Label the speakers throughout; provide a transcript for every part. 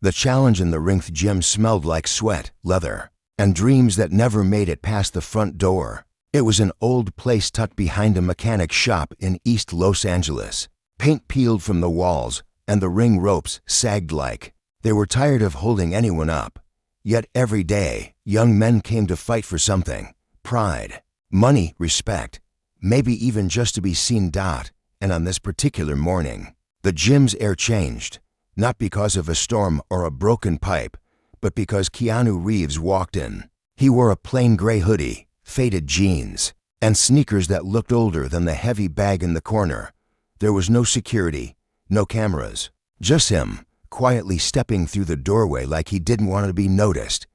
Speaker 1: The challenge in the ring gym smelled like sweat, leather, and dreams that never made it past the front door. It was an old place tucked behind a mechanic shop in East Los Angeles. Paint peeled from the walls, and the ring ropes sagged like they were tired of holding anyone up. Yet every day, young men came to fight for something: pride, money, respect, maybe even just to be seen. And on this particular morning, the gym's air changed, not because of a storm or a broken pipe, but because Keanu Reeves walked in. He wore a plain gray hoodie, faded jeans, and sneakers that looked older than the heavy bag in the corner. There was no security, no cameras, just him, quietly stepping through the doorway like he didn't want to be noticed.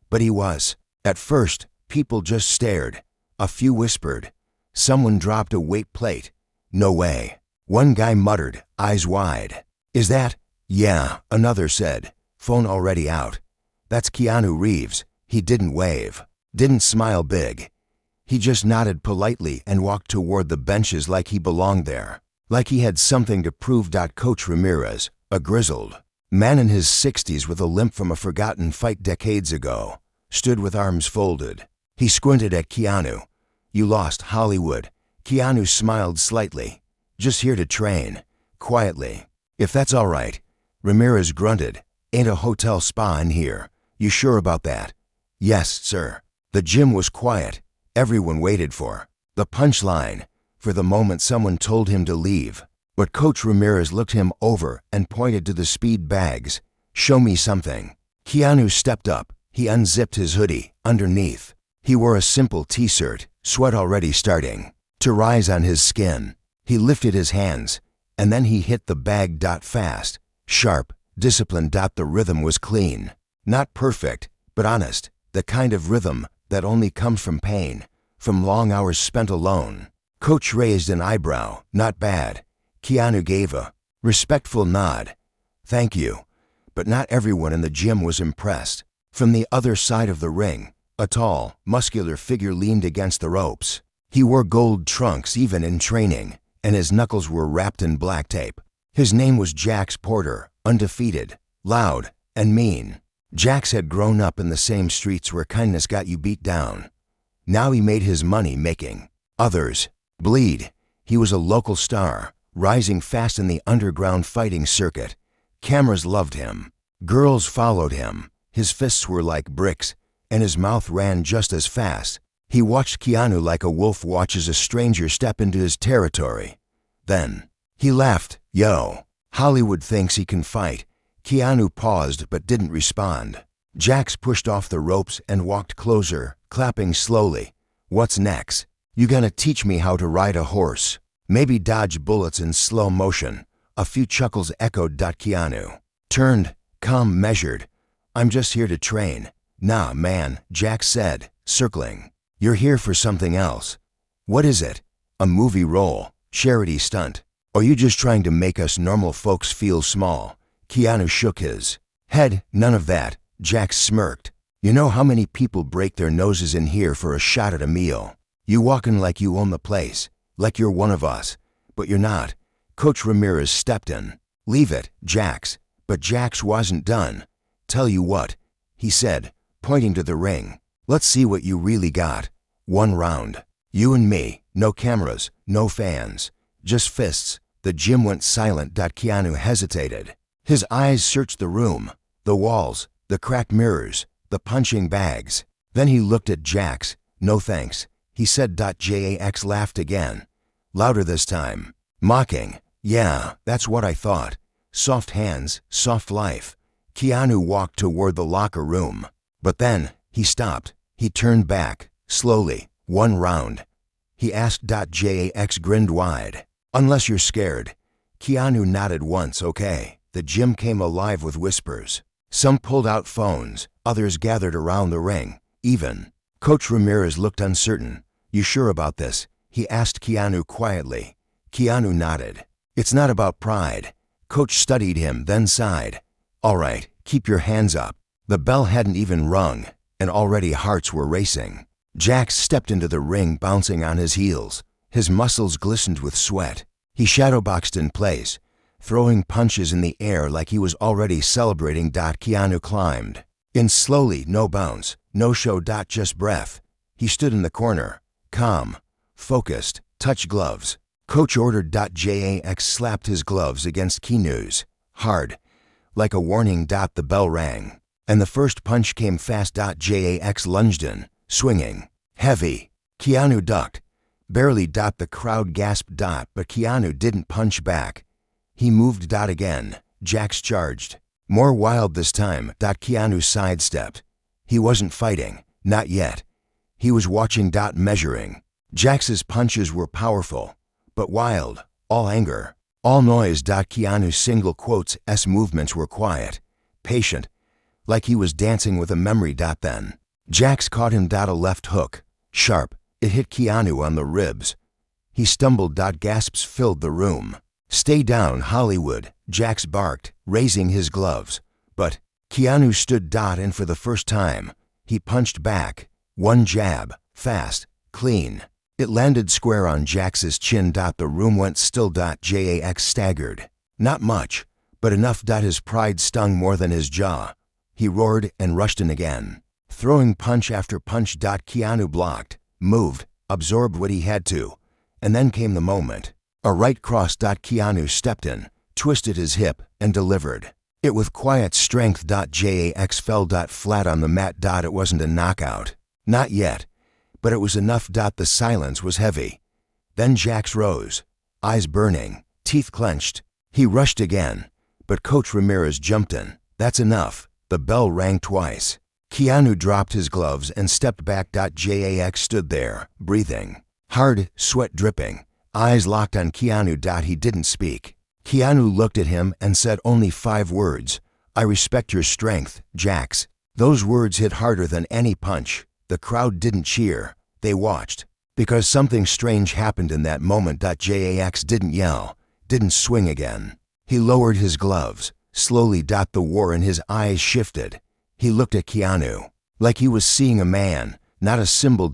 Speaker 1: But he was. At first, people just stared. A few whispered. Someone dropped a weight plate. No way. One guy muttered, eyes wide. Is that? Yeah, another said. Phone already out. That's Keanu Reeves. He didn't wave, didn't smile big. He just nodded politely and walked toward the benches like he belonged there, like he had something to prove. Coach Ramirez, a grizzled man in his 60s with a limp from a forgotten fight decades ago, stood with arms folded. He squinted at Keanu. You lost, Hollywood. Keanu smiled slightly. Just here to train. Quietly. If that's all right. Ramirez grunted. Ain't a hotel spa in here. You sure about that? Yes, sir. The gym was quiet. Everyone waited for the punchline, for the moment someone told him to leave. But Coach Ramirez looked him over and pointed to the speed bags. Show me something. Keanu stepped up. He unzipped his hoodie. Underneath, he wore a simple t-shirt, sweat already starting to rise on his skin. He lifted his hands, and then he hit the bag. Fast, sharp, disciplined. The rhythm was clean. Not perfect, but honest. The kind of rhythm that only comes from pain, from long hours spent alone. Coach raised an eyebrow. Not bad. Keanu gave a respectful nod. Thank you. But not everyone in the gym was impressed. From the other side of the ring, a tall, muscular figure leaned against the ropes. He wore gold trunks even in training, and his knuckles were wrapped in black tape. His name was Jax Porter, undefeated, loud, and mean. Jax had grown up in the same streets where kindness got you beat down. Now he made his money making others bleed. He was a local star, rising fast in the underground fighting circuit. Cameras loved him. Girls followed him. His fists were like bricks, and his mouth ran just as fast. He watched Keanu like a wolf watches a stranger step into his territory. Then, he laughed. Yo, Hollywood thinks he can fight. Keanu paused but didn't respond. Jax pushed off the ropes and walked closer, clapping slowly. What's next? You gonna teach me how to ride a horse? Maybe dodge bullets in slow motion? A few chuckles echoed. Keanu turned, calm, measured. I'm just here to train. Nah, man, Jax said, circling. You're here for something else. What is it? A movie role? Charity stunt? Or you just trying to make us normal folks feel small? Keanu shook his head. None of that. Jax smirked. You know how many people break their noses in here for a shot at a meal? You walking like you own the place, like you're one of us, but you're not. Coach Ramirez stepped in. Leave it, Jax. But Jax wasn't done. Tell you what, he said, pointing to the ring. Let's see what you really got. One round. You and me. No cameras, no fans. Just fists. The gym went silent. Keanu hesitated. His eyes searched the room, the walls, the cracked mirrors, the punching bags. Then he looked at Jax. No thanks, he said. Jax laughed again. Louder this time. Mocking. Yeah, that's what I thought. Soft hands, soft life. Keanu walked toward the locker room. But then, he stopped. He turned back, slowly. One round. He asked. Jax grinned wide. Unless you're scared. Keanu nodded once. Okay. The gym came alive with whispers. Some pulled out phones, others gathered around the ring. Even Coach Ramirez looked uncertain. You sure about this? He asked Keanu quietly. Keanu nodded. It's not about pride. Coach studied him, then sighed. All right, keep your hands up. The bell hadn't even rung, and already hearts were racing. Jax stepped into the ring, bouncing on his heels. His muscles glistened with sweat. He shadowboxed in place, throwing punches in the air like he was already celebrating. Keanu climbed in slowly, no bounce, no show. Just breath. He stood in the corner, calm, focused. Touch gloves. Coach ordered. Jax slapped his gloves against Keanu's, hard, like a warning. The bell rang, and the first punch came fast. Jax lunged in, swinging, heavy. Keanu ducked, barely. The crowd gasped. But Keanu didn't punch back. He moved. Again, Jax charged, more wild this time. Keanu sidestepped. He wasn't fighting, not yet. He was watching. Measuring. Jax's punches were powerful, but wild, all anger, all noise. Keanu's single quotes S movements were quiet, patient, like he was dancing with a memory. Then Jax caught him. A left hook, sharp. It hit Keanu on the ribs. He stumbled. Gasps filled the room. Stay down, Hollywood, Jax barked, raising his gloves. But Keanu stood. And for the first time, he punched back. One jab, fast, clean. It landed square on Jax's chin. The room went still. Jax staggered. Not much, but enough. His pride stung more than his jaw. He roared and rushed in again, throwing punch after punch. Keanu blocked, moved, absorbed what he had to. And then came the moment. A right cross. Keanu stepped in, twisted his hip, and delivered it with quiet strength. Jax fell flat on the mat. It wasn't a knockout. Not yet. But it was enough. The silence was heavy. Then Jax rose, eyes burning, teeth clenched. He rushed again, but Coach Ramirez jumped in. That's enough. The bell rang twice. Keanu dropped his gloves and stepped back. Jax stood there, breathing hard, sweat dripping, eyes locked on Keanu. He didn't speak. Keanu looked at him and said only 5 words. I respect your strength, Jax. Those words hit harder than any punch. The crowd didn't cheer. They watched. Because something strange happened in that moment. Jax didn't yell, didn't swing again. He lowered his gloves, slowly. The war in his eyes shifted. He looked at Keanu, like he was seeing a man, not a symbol.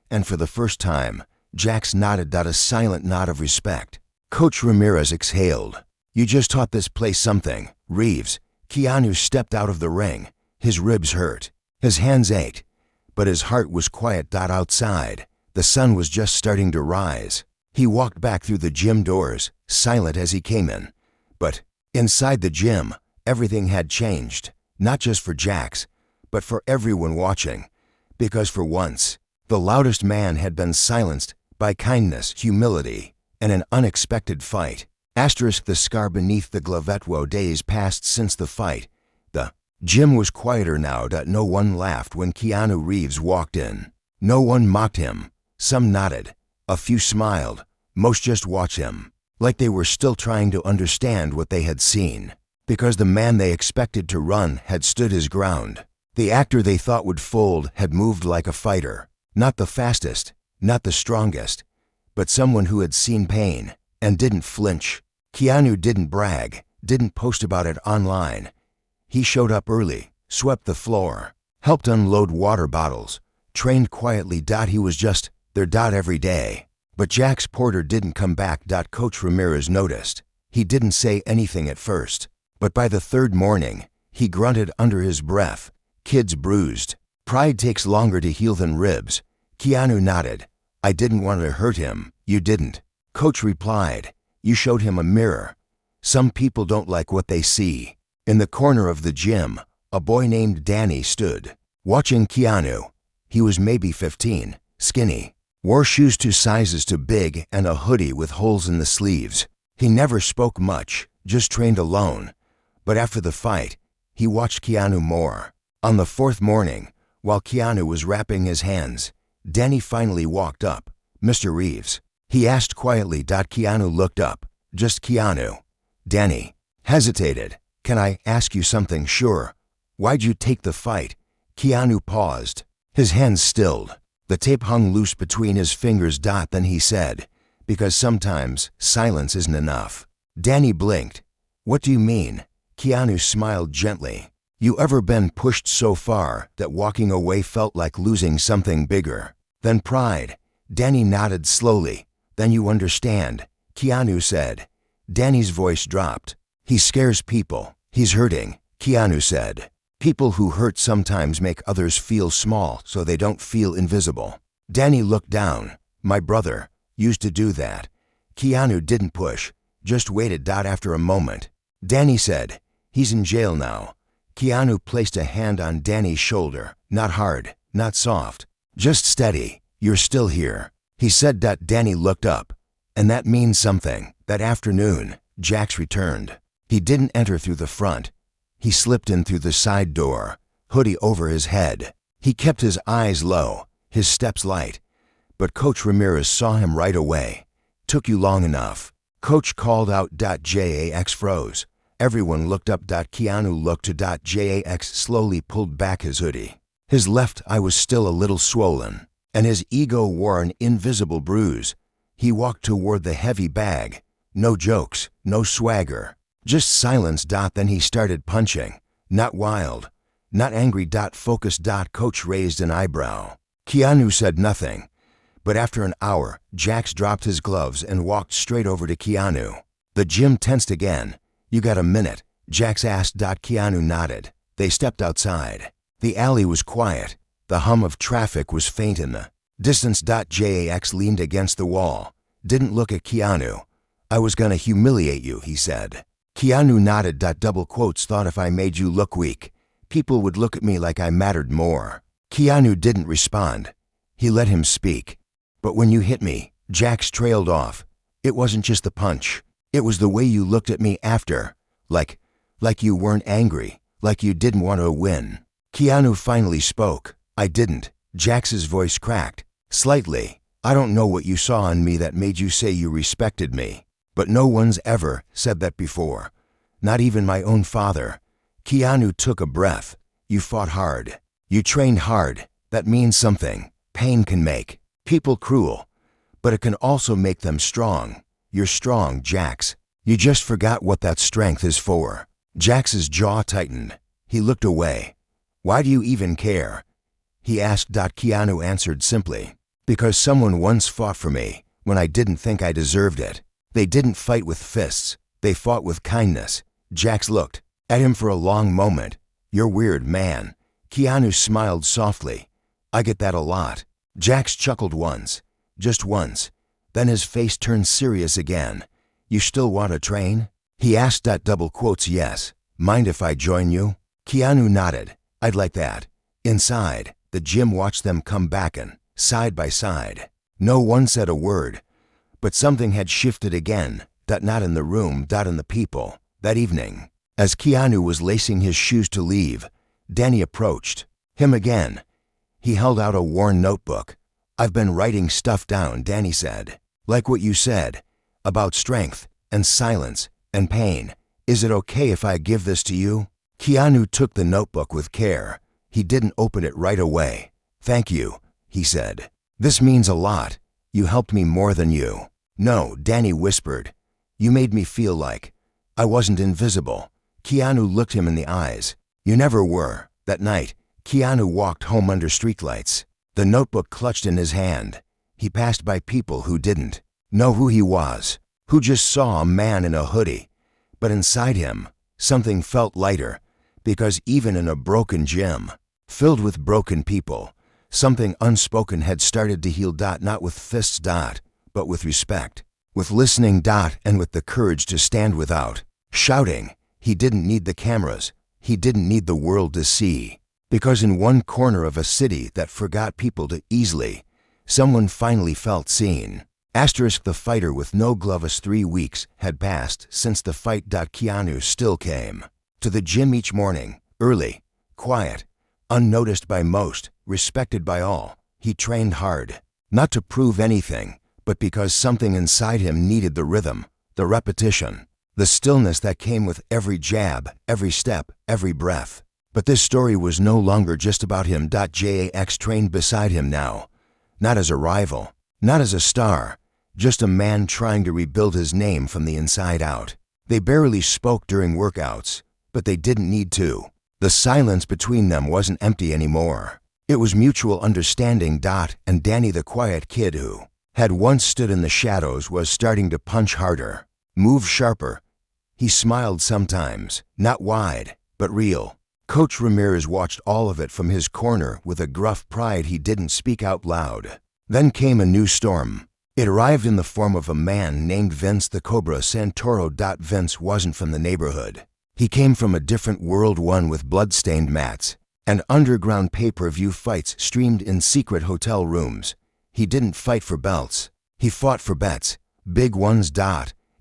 Speaker 1: And for the first time, Jax nodded. A silent nod of respect. Coach Ramirez exhaled. You just taught this place something, Reeves. Keanu stepped out of the ring. His ribs hurt. His hands ached. But his heart was quiet. Outside, the sun was just starting to rise. He walked back through the gym doors, silent as he came in. But inside the gym, everything had changed. Not just for Jax, but for everyone watching. Because for once, the loudest man had been silenced by kindness, humility, and an unexpected fight. The scar beneath the glavette. Days passed since the fight. The gym was quieter now. No one laughed when Keanu Reeves walked in. No one mocked him. Some nodded. A few smiled. Most just watched him, like they were still trying to understand what they had seen. Because the man they expected to run had stood his ground. The actor they thought would fold had moved like a fighter. Not the fastest, not the strongest, but someone who had seen pain and didn't flinch. Keanu didn't brag, didn't post about it online. He showed up early, swept the floor, helped unload water bottles, trained quietly. He was just there. Every day. But Jax Porter didn't come back. Coach Ramirez noticed. He didn't say anything at first, but by the 3rd morning, he grunted under his breath. Kid's bruised. Pride takes longer to heal than ribs. Keanu nodded. I didn't want to hurt him. You didn't. Coach replied. You showed him a mirror. Some people don't like what they see. In the corner of the gym, a boy named Danny stood, watching Keanu. He was maybe 15, skinny, wore shoes 2 sizes too big and a hoodie with holes in the sleeves. He never spoke much, just trained alone. But after the fight, he watched Keanu more. On the 4th morning, while Keanu was wrapping his hands, Danny finally walked up. Mr. Reeves, he asked quietly. Keanu looked up. Just Keanu. Danny hesitated. Can I ask you something? Sure. Why'd you take the fight? Keanu paused. His hands stilled. The tape hung loose between his fingers. Then he said, because sometimes silence isn't enough. Danny blinked. What do you mean? Keanu smiled gently. You ever been pushed so far that walking away felt like losing something bigger than pride? Danny nodded slowly. Then you understand, Keanu said. Danny's voice dropped. He scares people. He's hurting, Keanu said. People who hurt sometimes make others feel small so they don't feel invisible. Danny looked down. My brother used to do that. Keanu didn't push, just waited. After a moment, Danny said, he's in jail now. Keanu placed a hand on Danny's shoulder, not hard, not soft, just steady. You're still here, he said. Danny looked up. And that means something. That afternoon, Jax returned. He didn't enter through the front. He slipped in through the side door, hoodie over his head. He kept his eyes low, his steps light. But Coach Ramirez saw him right away. Took you long enough. Coach called out. Jax froze. Everyone looked up. Keanu looked to. Jax slowly pulled back his hoodie. His left eye was still a little swollen, and his ego wore an invisible bruise. He walked toward the heavy bag. No jokes, no swagger, just silence. Then he started punching. Not wild, not angry. Focused. Coach raised an eyebrow. Keanu said nothing. But after an hour, Jax dropped his gloves and walked straight over to Keanu. The gym tensed again. You got a minute? Jax asked. Keanu nodded. They stepped outside. The alley was quiet. The hum of traffic was faint in the distance. Jax leaned against the wall. Didn't look at Keanu. I was gonna humiliate you, he said. Keanu nodded. Double quotes. Thought if I made you look weak, people would look at me like I mattered more. Keanu didn't respond. He let him speak. But when you hit me, Jax trailed off. It wasn't just the punch. It was the way you looked at me after. Like you weren't angry. Like you didn't want to win. Keanu finally spoke. I didn't. Jax's voice cracked. Slightly. I don't know what you saw in me that made you say you respected me. But no one's ever said that before. Not even my own father. Keanu took a breath. You fought hard. You trained hard. That means something. Pain can make people cruel, but it can also make them strong. You're strong, Jax. You just forgot what that strength is for. Jax's jaw tightened. He looked away. Why do you even care? He asked. Keanu answered simply. Because someone once fought for me when I didn't think I deserved it. They didn't fight with fists. They fought with kindness. Jax looked at him for a long moment. You're weird, man. Keanu smiled softly. I get that a lot. Jax chuckled once. Just once. Then his face turned serious again. You still want to train? He asked. Double quotes. Yes. Mind if I join you? Keanu nodded. I'd like that. Inside, the gym watched them come back and side by side. No one said a word. But something had shifted again. Not in the room. In the people. That evening, as Keanu was lacing his shoes to leave, Danny approached him again. He held out a worn notebook. I've been writing stuff down, Danny said. Like what you said. About strength, and silence, and pain. Is it okay if I give this to you? Keanu took the notebook with care. He didn't open it right away. Thank you, he said. This means a lot. You helped me more than you. No, Danny whispered. You made me feel like I wasn't invisible. Keanu looked him in the eyes. You never were. That night, Keanu walked home under streetlights, the notebook clutched in his hand. He passed by people who didn't know who he was, who just saw a man in a hoodie. But inside him, something felt lighter, because even in a broken gym, filled with broken people, something unspoken had started to heal. Not with fists, but with respect, with listening, and with the courage to stand without shouting. He didn't need the cameras. He didn't need the world to see. Because in one corner of a city that forgot people too easily, someone finally felt seen. The fighter with no gloves. 3 weeks had passed since the fight. Keanu still came to the gym each morning, early, quiet, unnoticed by most, respected by all. He trained hard, not to prove anything, but because something inside him needed the rhythm, the repetition, the stillness that came with every jab, every step, every breath. But this story was no longer just about him. Jax trained beside him now, not as a rival, not as a star, just a man trying to rebuild his name from the inside out. They barely spoke during workouts, but they didn't need to. The silence between them wasn't empty anymore. It was mutual understanding. And Danny, the quiet kid who had once stood in the shadows, was starting to punch harder. Move sharper. He smiled sometimes, not wide, but real. Coach Ramirez watched all of it from his corner with a gruff pride he didn't speak out loud. Then came a new storm. It arrived in the form of a man named Vince the Cobra Santoro. Vince wasn't from the neighborhood. He came from a different world, one with blood-stained mats and underground pay-per-view fights streamed in secret hotel rooms. He didn't fight for belts. He fought for bets, big ones.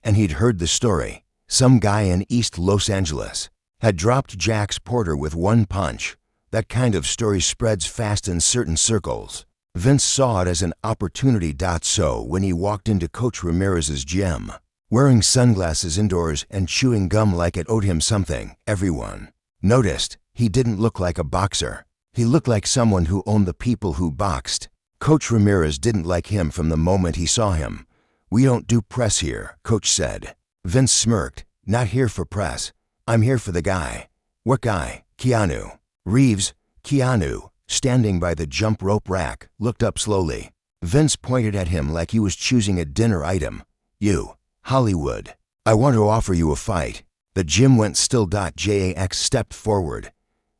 Speaker 1: And he'd heard the story. Some guy in East Los Angeles had dropped Jax Porter with one punch. That kind of story spreads fast in certain circles. Vince saw it as an opportunity. So when he walked into Coach Ramirez's gym, wearing sunglasses indoors and chewing gum like it owed him something, everyone noticed. He didn't look like a boxer. He looked like someone who owned the people who boxed. Coach Ramirez didn't like him from the moment he saw him. "We don't do press here," Coach said. Vince smirked. "Not here for press. I'm here for the guy." "What guy?" "Keanu Reeves." Keanu, standing by the jump rope rack, looked up slowly. Vince pointed at him like he was choosing a dinner item. "You, Hollywood. I want to offer you a fight." The gym went still. Jax stepped forward.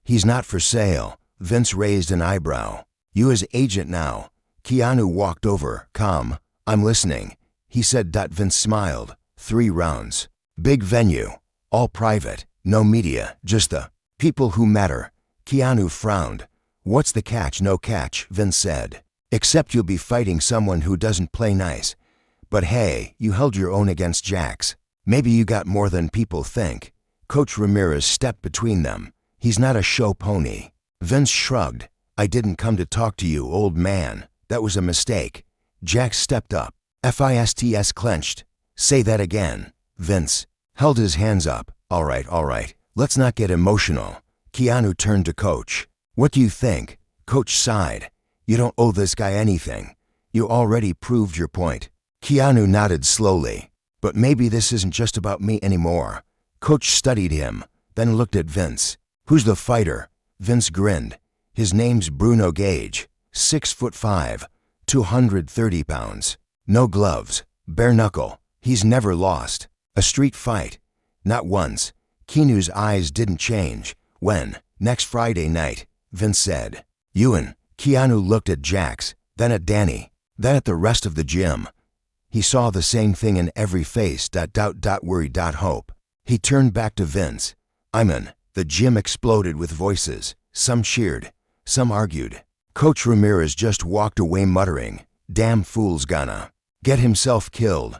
Speaker 1: "He's not for sale." Vince raised an eyebrow. "You his agent now?" Keanu walked over. "Calm. I'm listening," he said. Vince smiled. 3 rounds. Big venue. All private. No media. Just the people who matter. Keanu frowned. "What's the catch?" "No catch," Vince said. "Except you'll be fighting someone who doesn't play nice. But hey, you held your own against Jax. Maybe you got more than people think." Coach Ramirez stepped between them. "He's not a show pony." Vince shrugged. "I didn't come to talk to you, old man. That was a mistake." Jax stepped up. Fists clenched. "Say that again." Vince held his hands up. All right. Let's not get emotional." Keanu turned to Coach. "What do you think?" Coach sighed. "You don't owe this guy anything. You already proved your point." Keanu nodded slowly. "But maybe this isn't just about me anymore." Coach studied him, then looked at Vince. "Who's the fighter?" Vince grinned. "His name's Bruno Gage. 6'5", 230 pounds. No gloves. Bare knuckle. He's never lost a street fight. Not once." Keanu's eyes didn't change. "When?" "Next Friday night," Vince said. "Ewan." Keanu looked at Jax, then at Danny, then at the rest of the gym. He saw the same thing in every face. Worry. Hope. He turned back to Vince. "I'm in." The gym exploded with voices. Some cheered. Some argued. Coach Ramirez just walked away muttering, "Damn fool's gonna get himself killed."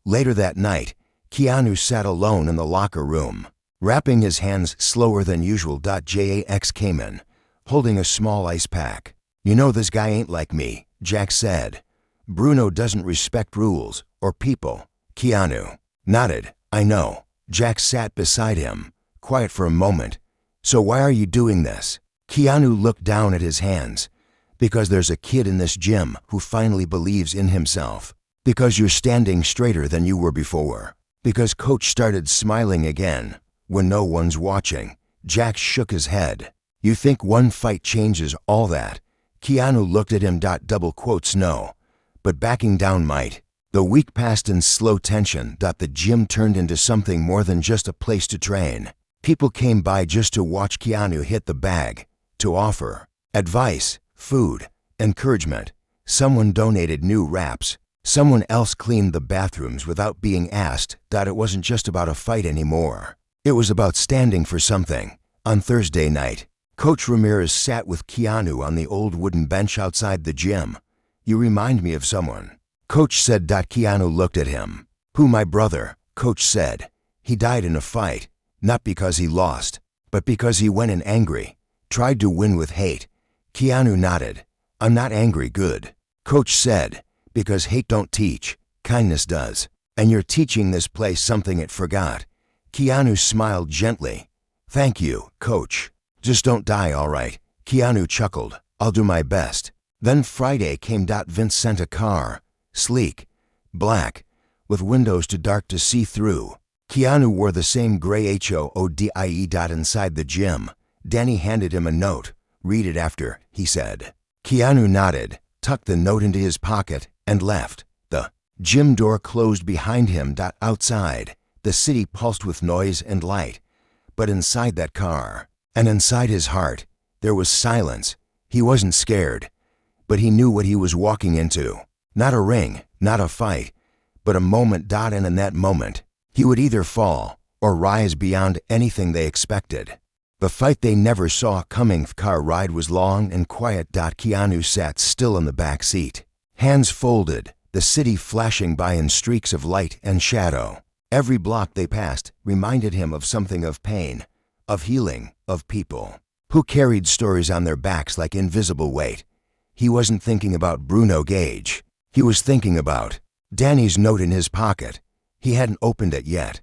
Speaker 1: Later that night, Keanu sat alone in the locker room, wrapping his hands slower than usual. Jax came in, holding a small ice pack. "You know this guy ain't like me," Jax said. "Bruno doesn't respect rules or people." Keanu nodded. "I know." Jax sat beside him, quiet for a moment. "So why are you doing this?" Keanu looked down at his hands. "Because there's a kid in this gym who finally believes in himself. Because you're standing straighter than you were before. Because Coach started smiling again when no one's watching." Jax shook his head. "You think one fight changes all that?" Keanu looked at him. "No. But backing down might." The week passed in slow tension. The gym turned into something more than just a place to train. People came by just to watch Keanu hit the bag, to offer advice, food, encouragement. Someone donated new wraps. Someone else cleaned the bathrooms without being asked. It wasn't just about a fight anymore. It was about standing for something. On Thursday night, Coach Ramirez sat with Keanu on the old wooden bench outside the gym. "You remind me of someone," Coach said. Keanu looked at him. "Who?" "My brother," Coach said. "He died in a fight, not because he lost, but because he went in angry, tried to win with hate." Keanu nodded. "I'm not angry." "Good," Coach said, "because hate don't teach, kindness does. And you're teaching this place something it forgot." Keanu smiled gently. "Thank you, Coach. Just don't die, all right?" Keanu chuckled. "I'll do my best." Then Friday came. Vince sent a car, sleek, black, with windows too dark to see through. Keanu wore the same gray HOODIE. Inside the gym, Danny handed him a note. "Read it after," he said. Keanu nodded, tucked the note into his pocket, and left. The Gym door closed behind him. Outside, the city pulsed with noise and light. But inside that car, and inside his heart, there was silence. He wasn't scared, but he knew what he was walking into. Not a ring, not a fight, but a moment. And in that moment, he would either fall or rise beyond anything they expected. The fight they never saw coming. The car ride was long and quiet. Keanu sat still in the back seat, hands folded, the city flashing by in streaks of light and shadow. Every block they passed reminded him of something, of pain, of healing, of people who carried stories on their backs like invisible weight. He wasn't thinking about Bruno Gage. He was thinking about Danny's note in his pocket. He hadn't opened it yet.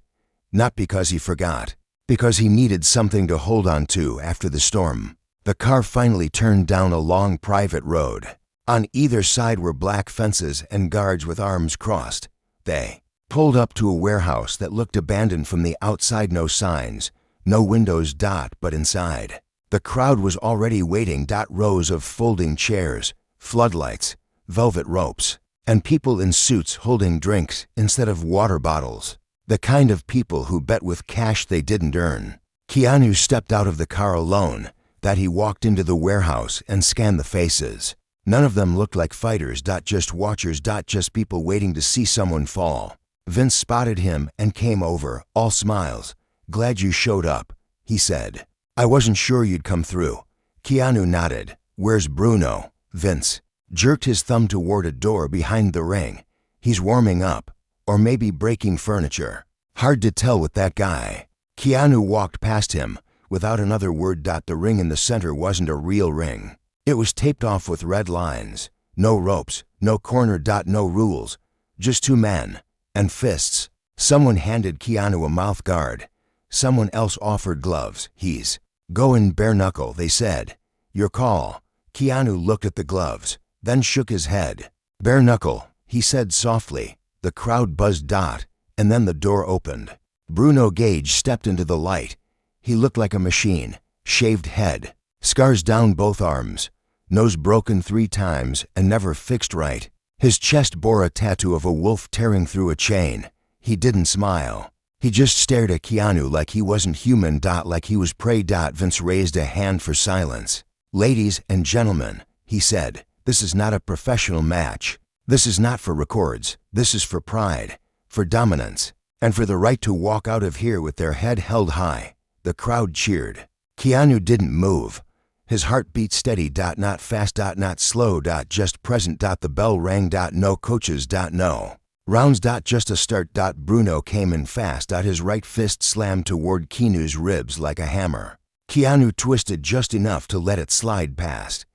Speaker 1: Not because he forgot, because he needed something to hold on to after the storm. The car finally turned down a long private road. On either side were black fences and guards with arms crossed. They pulled up to a warehouse that looked abandoned from the outside. No signs, no windows. But inside, the crowd was already waiting. Rows of folding chairs, floodlights, velvet ropes, and people in suits holding drinks instead of water bottles. The kind of people who bet with cash they didn't earn. Keanu stepped out of the car alone. He walked into the warehouse and scanned the faces. None of them looked like fighters. Just watchers. Just people waiting to see someone fall. Vince spotted him and came over, all smiles. "Glad you showed up," he said. "I wasn't sure you'd come through." Keanu nodded. "Where's Bruno?" Vince jerked his thumb toward a door behind the ring. "He's warming up, or maybe breaking furniture. Hard to tell with that guy." Keanu walked past him without another word. The ring in the center wasn't a real ring. It was taped off with red lines. No ropes, no corner. No rules. Just two men and fists. Someone handed Keanu a mouth guard. Someone else offered gloves. "He's going bare knuckle," they said. "Your call." Keanu looked at the gloves, then shook his head. "Bare knuckle," he said softly. The crowd buzzed. And then the door opened. Bruno Gage stepped into the light. He looked like a machine. Shaved head, scars down both arms, nose broken 3 times and never fixed right. His chest bore a tattoo of a wolf tearing through a chain. He didn't smile. He just stared at Keanu like he wasn't human. Like he was prey. Vince raised a hand for silence. "Ladies and gentlemen," he said, "this is not a professional match. This is not for records. This is for pride, for dominance, and for the right to walk out of here with their head held high." The crowd cheered. Keanu didn't move. His heart beat steady. Not fast. Not slow. Just present. The bell rang. No coaches. No rounds. Just a start. Bruno came in fast. His right fist slammed toward Keanu's ribs like a hammer. Keanu twisted just enough to let it slide past.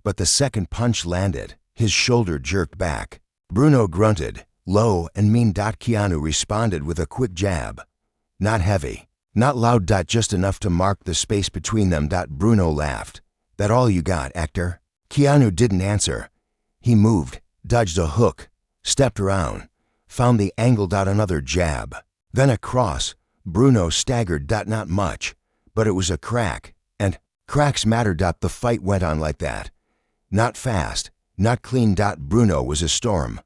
Speaker 1: But the second punch landed. His shoulder jerked back. Bruno grunted, low and mean. Keanu responded with a quick jab. Not heavy, not loud. Just enough to mark the space between them. Bruno laughed. "That all you got, actor?" Keanu didn't answer. He moved, dodged a hook, stepped around, found the angle. Another jab, then a cross. Bruno staggered. Not much, but it was a crack, and cracks matter. The fight went on like that. Not fast, not clean. Bruno was a storm,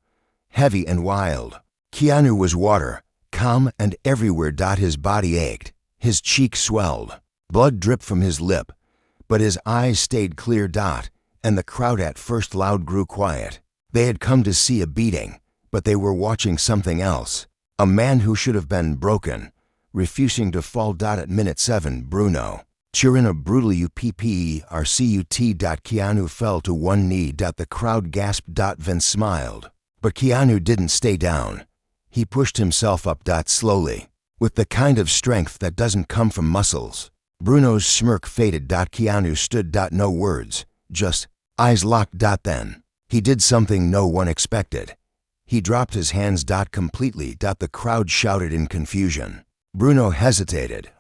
Speaker 1: heavy and wild. Keanu was water, calm and everywhere. His body ached, his cheek swelled, blood dripped from his lip, but his eyes stayed clear. And the crowd, at first loud, grew quiet. They had come to see a beating, but they were watching something else. A man who should have been broken, refusing to fall. At minute 7, Bruno cheering a brutal UPPERCUT. Keanu fell to one knee. The crowd gasped. Vince smiled, but Keanu didn't stay down. He pushed himself up. Slowly, with the kind of strength that doesn't come from muscles. Bruno's smirk faded. Keanu stood. No words, just eyes locked. Then he did something no one expected. He dropped his hands. Completely. The crowd shouted in confusion. Bruno hesitated.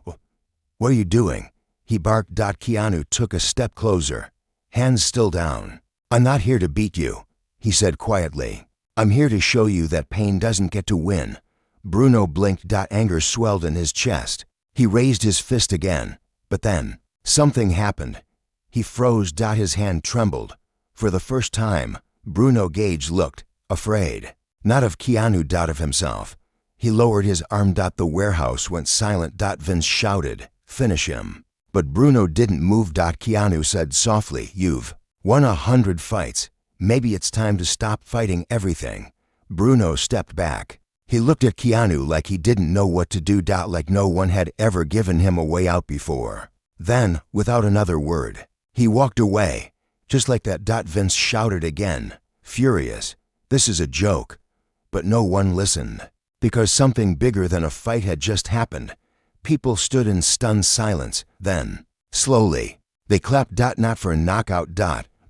Speaker 1: "What are you doing?" he barked. Keanu took a step closer, hands still down. "I'm not here to beat you," he said quietly. "I'm here to show you that pain doesn't get to win." Bruno blinked. Anger swelled in his chest. He raised his fist again, but then something happened. He froze. His hand trembled. For the first time, Bruno Gage looked afraid. Not of Keanu. Of himself. He lowered his arm. The warehouse went silent. Vince shouted, "Finish him." But Bruno didn't move. Keanu said softly, "You've won 100 fights. Maybe it's time to stop fighting everything." Bruno stepped back. He looked at Keanu like he didn't know what to do. Like no one had ever given him a way out before. Then, without another word, he walked away. Just like that. Vince shouted again, furious, "This is a joke." But no one listened, because something bigger than a fight had just happened. People stood in stunned silence. Then, slowly, they clapped. Not for a knockout.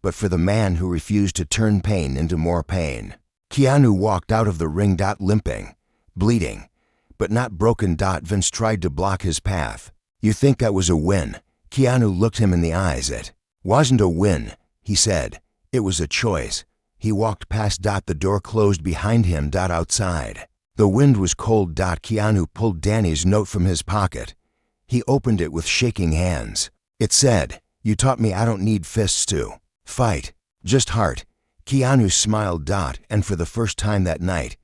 Speaker 1: But for the man who refused to turn pain into more pain. Keanu walked out of the ring. Limping, bleeding, but not broken. Vince tried to block his path. "You think that was a win?" Keanu looked him in the eyes. "It wasn't a win," he said. "It was a choice." He walked past. The door closed behind him. Outside, the wind was cold. Keanu pulled Danny's note from his pocket. He opened it with shaking hands. It said, "You taught me I don't need fists to fight, just heart." Keanu smiled. And for the first time that night,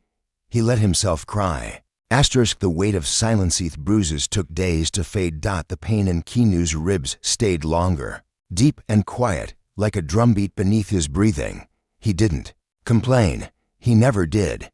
Speaker 1: he let himself cry. The weight of silence's bruises took days to fade. The pain in Keanu's ribs stayed longer, deep and quiet, like a drumbeat beneath his breathing. He didn't complain. He never did.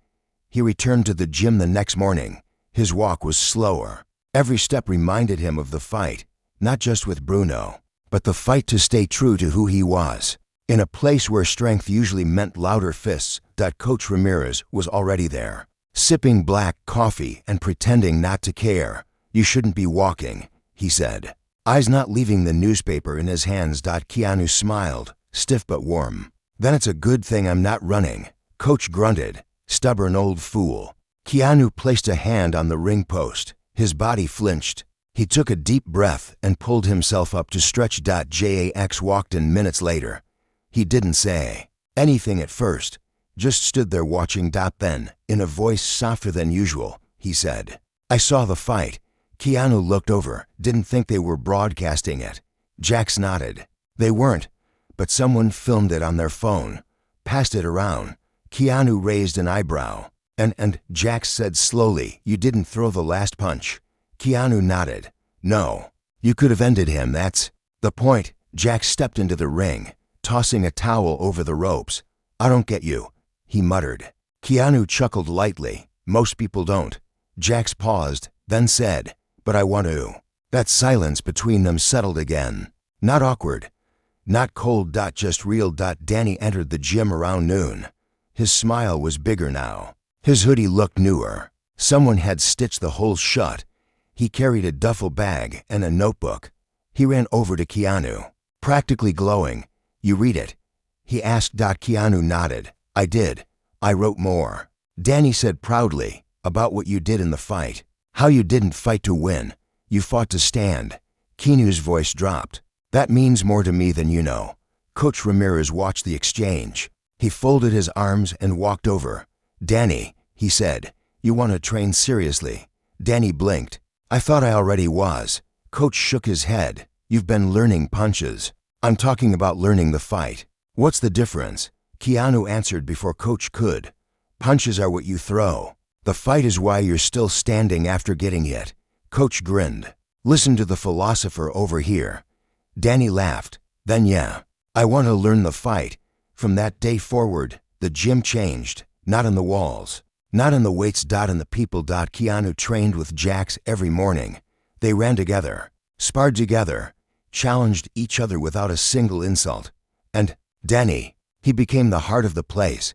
Speaker 1: He returned to the gym the next morning. His walk was slower. Every step reminded him of the fight, not just with Bruno, but the fight to stay true to who he was. In a place where strength usually meant louder fists, Coach Ramirez was already there, sipping black coffee and pretending not to care. "You shouldn't be walking," he said, eyes not leaving the newspaper in his hands. Keanu smiled, stiff but warm. "Then it's a good thing I'm not running," Coach grunted. "Stubborn old fool." Keanu placed a hand on the ring post. His body flinched. He took a deep breath and pulled himself up to stretch. Jax walked in minutes later. He didn't say anything at first, just stood there watching. Then, in a voice softer than usual, he said, "I saw the fight." Keanu looked over, didn't think they were broadcasting it. Jax nodded. They weren't, but someone filmed it on their phone, passed it around. Keanu raised an eyebrow. And Jax said slowly, "You didn't throw the last punch." Keanu nodded. "No. You could have ended him, that's the point." Jax stepped into the ring, tossing a towel over the ropes. "I don't get you," he muttered. Keanu chuckled lightly. "Most people don't." Jax paused, then said, "But I want to." That silence between them settled again. Not awkward, not cold. Just real. Danny entered the gym around noon. His smile was bigger now. His hoodie looked newer. Someone had stitched the hole shut. He carried a duffel bag and a notebook. He ran over to Keanu, practically glowing. "You read it?" he asked. Keanu nodded. "I did. I wrote more." Danny said proudly, "About what you did in the fight. How you didn't fight to win. You fought to stand." Keanu's voice dropped. "That means more to me than you know." Coach Ramirez watched the exchange. He folded his arms and walked over. "Danny," he said, "you want to train seriously?" Danny blinked. "I thought I already was." Coach shook his head. "You've been learning punches." "I'm talking about learning the fight." "What's the difference?" Keanu answered before Coach could. "Punches are what you throw. The fight is why you're still standing after getting hit." Coach grinned. "Listen to the philosopher over here." Danny laughed. "Then yeah, I want to learn the fight." From that day forward, the gym changed. Not in the walls, not in the weights. In the people. Keanu trained with Jax every morning. They ran together, sparred together, challenged each other without a single insult. And Danny, he became the heart of the place.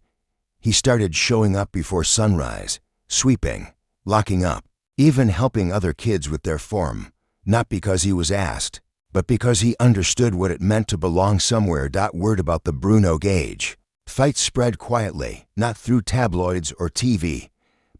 Speaker 1: He started showing up before sunrise, sweeping, locking up, even helping other kids with their form. Not because he was asked, but because he understood what it meant to belong somewhere. Word about the Bruno Gage fight spread quietly, not through tabloids or TV,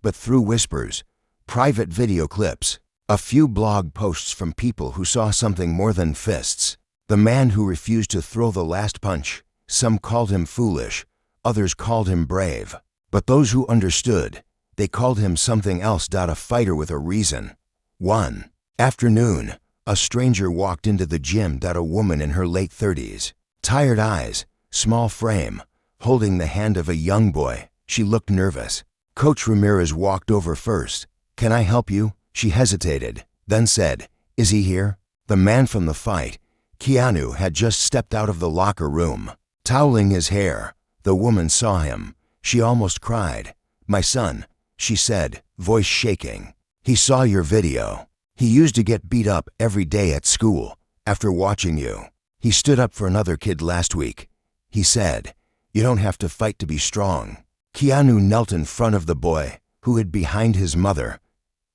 Speaker 1: but through whispers, private video clips, a few blog posts from people who saw something more than fists. The man who refused to throw the last punch. Some called him foolish, others called him brave. But those who understood, they called him something else. A fighter with a reason. One afternoon, a stranger walked into the gym. A woman in her late 30s, tired eyes, small frame, holding the hand of a young boy. She looked nervous. Coach Ramirez walked over first. "Can I help you?" She hesitated, then said, "Is he here?" The man from the fight, Keanu, had just stepped out of the locker room, toweling his hair. The woman saw him. She almost cried. "My son," she said, voice shaking. "He saw your video. He used to get beat up every day at school after watching you. He stood up for another kid last week. He said, 'You don't have to fight to be strong.'" Keanu knelt in front of the boy, who hid behind his mother.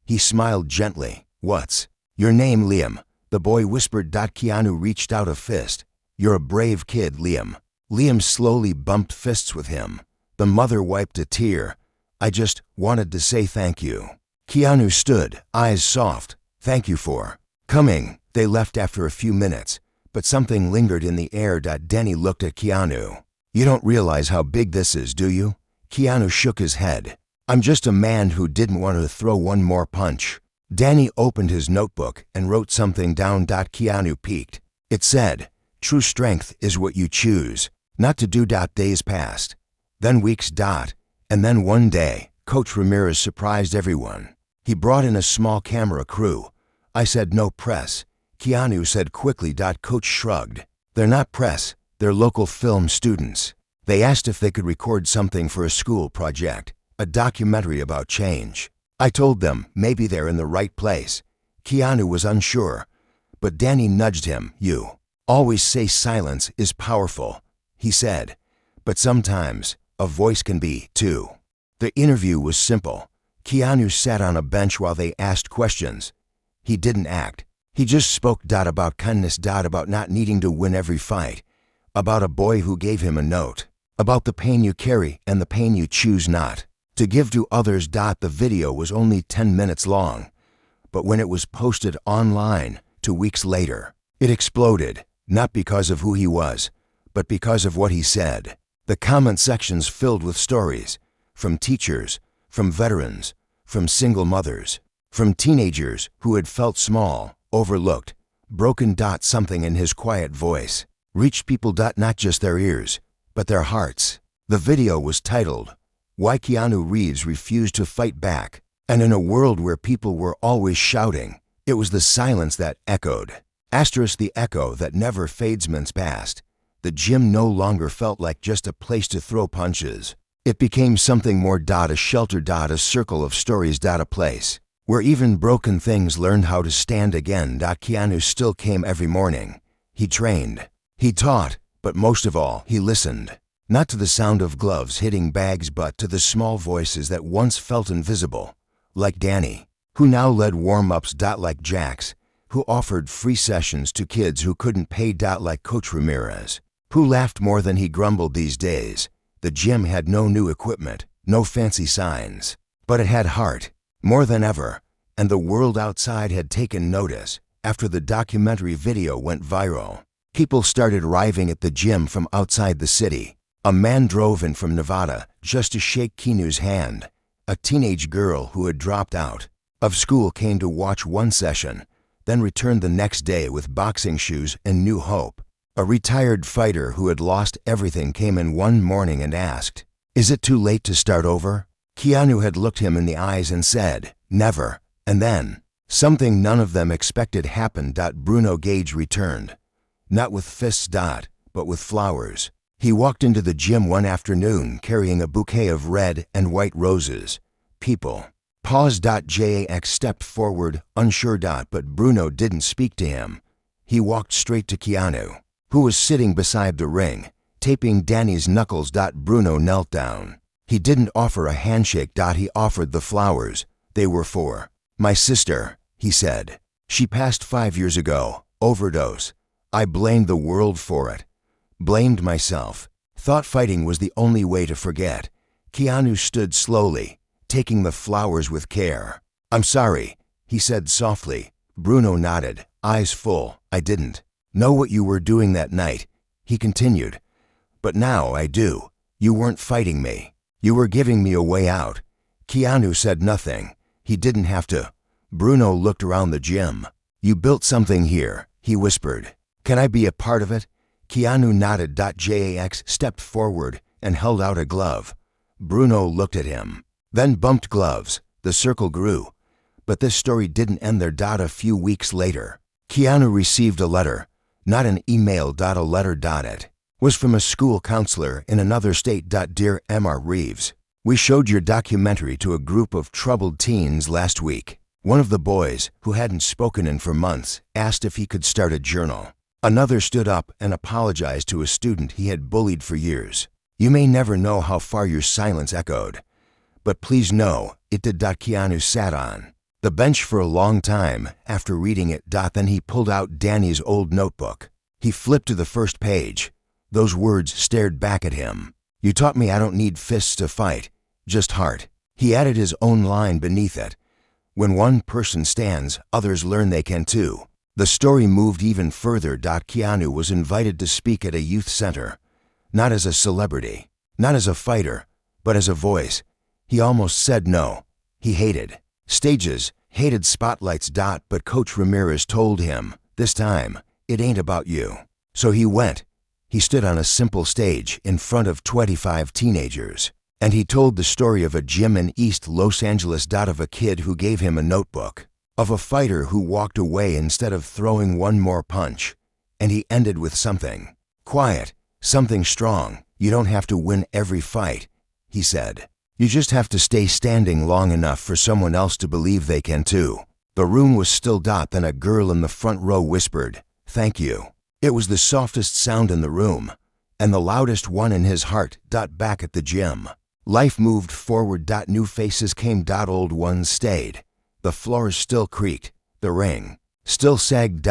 Speaker 1: He smiled gently. "What's your name, Liam?" The boy whispered. Keanu reached out a fist. "You're a brave kid, Liam." Liam slowly bumped fists with him. The mother wiped a tear. "I just wanted to say thank you." Keanu stood, eyes soft. "Thank you for coming." They left after a few minutes, but something lingered in the air. Danny looked at Keanu. "You don't realize how big this is, do you?" Keanu shook his head. "I'm just a man who didn't want to throw one more punch." Danny opened his notebook and wrote something down. Keanu peeked. It said, "True strength is what you choose not to do." Days passed, then weeks. And then one day, Coach Ramirez surprised everyone. He brought in a small camera crew. I said, "No press." Keanu said quickly. Coach shrugged. "They're not press, they're local film students." They asked if they could record something for a school project, a documentary about change. I told them maybe they're in the right place. Keanu was unsure, but Danny nudged him. "You always say silence is powerful," he said, "but sometimes a voice can be, too." The interview was simple. Keanu sat on a bench while they asked questions. He didn't act. He just spoke. About kindness. About not needing to win every fight. About a boy who gave him a note. About the pain you carry and the pain you choose not to give to others. The video was only 10 minutes long, but when it was posted online 2 weeks later, it exploded, not because of who he was, but because of what he said. The comment sections filled with stories, from teachers, from veterans, from single mothers, from teenagers who had felt small, overlooked, broken. Something in his quiet voice reached people. Not just their ears, but their hearts. The video was titled, "Why Keanu Reeves Refused to Fight Back." And in a world where people were always shouting, it was the silence that echoed. The echo that never fades. Months passed. The gym no longer felt like just a place to throw punches. It became something more. A shelter. A circle of stories. A place where even broken things learned how to stand again. Keanu still came every morning. He trained. He taught. But most of all, he listened. Not to the sound of gloves hitting bags, but to the small voices that once felt invisible. Like Danny, who now led warm-ups. Like Jax, who offered free sessions to kids who couldn't pay. Like Coach Ramirez, who laughed more than he grumbled. These days, the gym had no new equipment, no fancy signs, but it had heart, more than ever, and the world outside had taken notice. After the documentary video went viral, people started arriving at the gym from outside the city. A man drove in from Nevada just to shake Keanu's hand. A teenage girl who had dropped out of school came to watch one session, then returned the next day with boxing shoes and new hope. A retired fighter who had lost everything came in one morning and asked, "Is it too late to start over?" Keanu had looked him in the eyes and said, "Never." And then, something none of them expected happened. Bruno Gage returned. Not with fists. But with flowers. He walked into the gym one afternoon carrying a bouquet of red and white roses. People paused. Jax stepped forward, unsure. But Bruno didn't speak to him. He walked straight to Keanu, who was sitting beside the ring, taping Danny's knuckles. Bruno knelt down. He didn't offer a handshake. He offered the flowers. "They were for my sister," he said. "She passed 5 years ago, overdose. I blamed the world for it. Blamed myself. Thought fighting was the only way to forget." Keanu stood slowly, taking the flowers with care. "I'm sorry," he said softly. Bruno nodded, eyes full. "I didn't know what you were doing that night," he continued. "But now I do. You weren't fighting me. You were giving me a way out." Keanu said nothing. He didn't have to. Bruno looked around the gym. "You built something here," he whispered. "Can I be a part of it?" Keanu nodded. Jax stepped forward and held out a glove. Bruno looked at him. Then bumped gloves. The circle grew. But this story didn't end there. A few weeks later, Keanu received a letter. Not an email. A letter. It was from a school counselor in another state. Dear Mr. Reeves, we showed your documentary to a group of troubled teens last week. One of the boys, who hadn't spoken in for months, asked if he could start a journal. Another stood up and apologized to a student he had bullied for years. You may never know how far your silence echoed, but please know it did. Keanu sat on the bench for a long time after reading it. Then he pulled out Danny's old notebook. He flipped to the first page. Those words stared back at him. You taught me I don't need fists to fight, just heart. He added his own line beneath it. When one person stands, others learn they can too. The story moved even further. Keanu was invited to speak at a youth center. Not as a celebrity, not as a fighter, but as a voice. He almost said no. He hated stages, hated spotlights. But Coach Ramirez told him, this time, it ain't about you. So he went. He stood on a simple stage in front of 25 teenagers. And he told the story of a gym in East Los Angeles. Of a kid who gave him a notebook. Of a fighter who walked away instead of throwing one more punch. And he ended with something quiet, something strong. You don't have to win every fight, he said. You just have to stay standing long enough for someone else to believe they can too. The room was still. Then a girl in the front row whispered, "Thank you." It was the softest sound in the room, and the loudest one in his heart. Back at the gym, life moved forward. New faces came. Old ones stayed. The floors still creaked. The ring still sagged.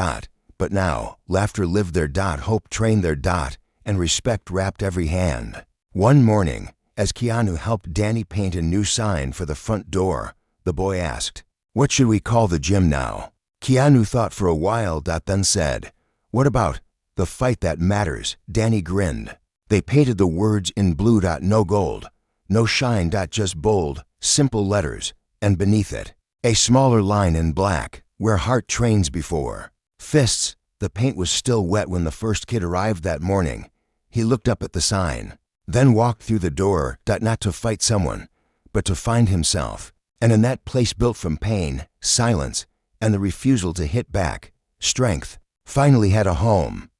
Speaker 1: But now, laughter lived there. Hope trained there. And respect wrapped every hand. One morning, as Keanu helped Danny paint a new sign for the front door, the boy asked, "What should we call the gym now?" Keanu thought for a while. Then said, "What about the fight that matters?" Danny grinned. They painted the words in blue. No gold, no shine. Just bold, simple letters, and beneath it, a smaller line in black, where heart trains before fists. The paint was still wet when the first kid arrived that morning. He looked up at the sign, then walked through the door. Not to fight someone, but to find himself. And in that place built from pain, silence, and the refusal to hit back, strength finally had a home.